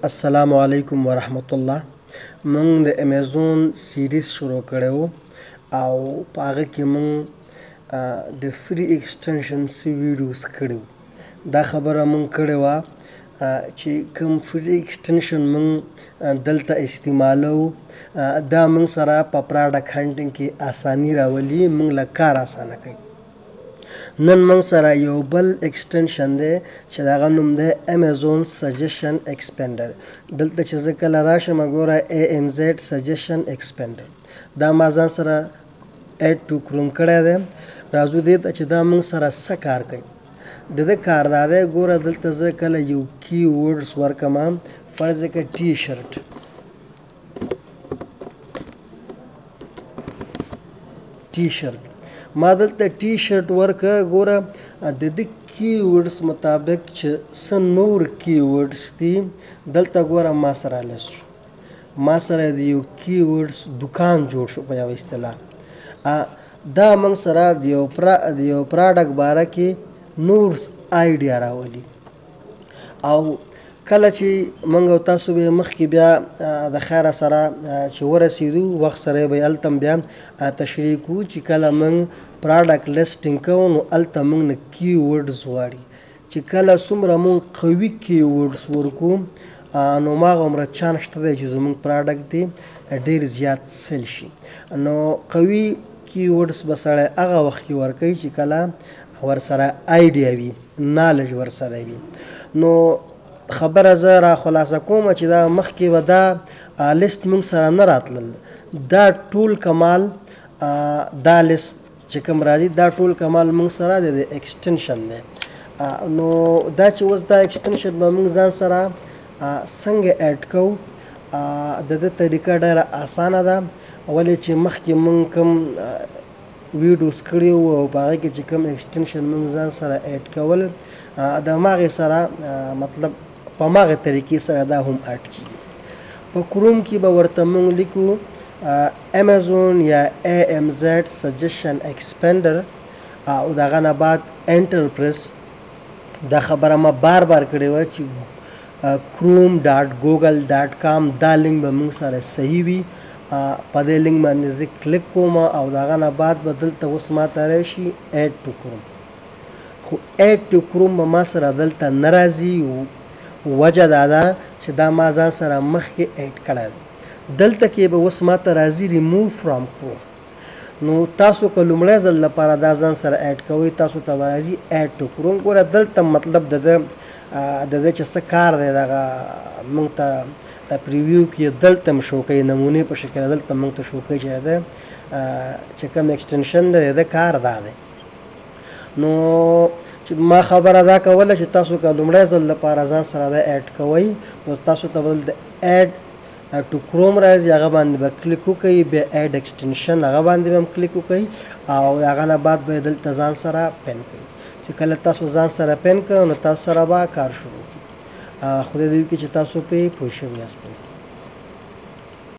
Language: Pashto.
السلام علیکم ورحمت الله. موږ د امیزون سیریز شروع کړو او په هغه کې موږ د فری ایکسټنشن سی ویډیوز کړو. دا خبره موږ کړې وه چې کوم فری ایکسټنشن موږ دلته استعمالو دا موږ سره په پراډکټ هنټینګ کې اساني راولي، موږ له کار اسانه کوي. نن موږ سره یو بل ایکسټنشن دی چې د هغه نوم دی امیزون سجیشن ایکسپینډر. دلته چې زه کله راشم ګوره ANZ سجیشن ایکسپینډر دا ما ځان سره ایډ ټو کروم کړی دی. راځو دې ته چې دا موږ سره څه کار کوي. د ده کار دا دی، ګوره دلته زه کله یو کی ورډز ورکړم، فرض کړه ټي شرټ ما دلته ټي شرټ ورکړه. ګوره د دې کی ورډز مطابق چې څه نور کی ورډز دي دلته ګوره ما سره لس شو، ما سره د یو کی ورډز دکان جوړ شو په یو اصطلاح. دا موږ سره د یو پراډکټ باره کې نور آیډیا راولي. او کله چې موږ او تاسو به مخکې بیا د خیره سره چې ورسېدو وخت سره به هلته بیا تشریح کوو چې کله موږ پراډکټ لیسټینګ کوو نو هلته موږ نه کی ورډز غواړي چې کله څومره موږ قوي کی ورډز ورکوو نو هماغومره چانس شته دی چې زموږ پراډکټ دی ډېر زیات سیل شي. نو قوي کی ورډز به سړی هغه وخت کې ورکوي چې کله ورسره آیډیا وي، نالج ورسره وي. نو خبره زه را خلاصه کوم چې دا مخکې به دا لیست موږ سره نه راتلل. دا ټول کمال دا لیست چې کوم راځي دا ټول کمال موږ سره د ایکسټنشن دی. نو دا چې اوس دا ایکسټنشن به موږ ځان سره څنګه اډ کوو، د ده طریقه ډېره اسانه ده. ولې چې مخکې موږ کوم ویډیوز کړي وو او په هغه کې چې کوم ایکسټنشن موږ ځان سره اډ کول د هماغې سره مطلب په هماغې طریقې سره دا هم اډ کېږي. په کروم کې به ورته موږ لیکو امیزون یا AMZ سجیشن ایکسپینډر او د هغه نه بعد انټر پریس. دا خبره ما بار کړې وه چې chrome.google.com دا لینک به موږ سره صحیح وي. په دې لینک باندې زه کلیک کوم او د هغه نه بعد به دلته اوس ما ته راشي ایډ ټو کروم. خو ایډ ټو کروم به ما سره دلته نه راځي. وجه دا ده چې دا ما ځان سره مخکې ایډ کړی دی. دلته کې به اوس ما ته راځي ریموو فرام کروم. نو تاسو که لومړی ځل لپاره دا ځان سره ایډ کوئ تاسو ته به راځي ایډ ټو کروم. ګوره دلته مطلب د ده چې څه کار دی دغه موږ ته پریویو کې دلته هم شو کوي، نمونې په شکل دلته موږ ته شو کوي چې ده چې کوم ایکسټنشن دی د کار دا دی. نو چې ما خبره دا کوله چې تاسو که لومړی ځل لپاره ځان سره دا ایډ کوئ نو تاسو ته به د ایډ ټو کروم راځي، هغه باندې به کلیک وکړئ، بیا ایډ ایکسټنشن هغه باندې به هم کلیک وکړئ او د هغه نه بعد به دلته ځان سره پین کړئ. چې کله تاسو ځان سره پین کړئ نو تاسو سره به کار شروع کړي. خدای دې وکړي چې تاسو پرې پوه شوي یاستئ.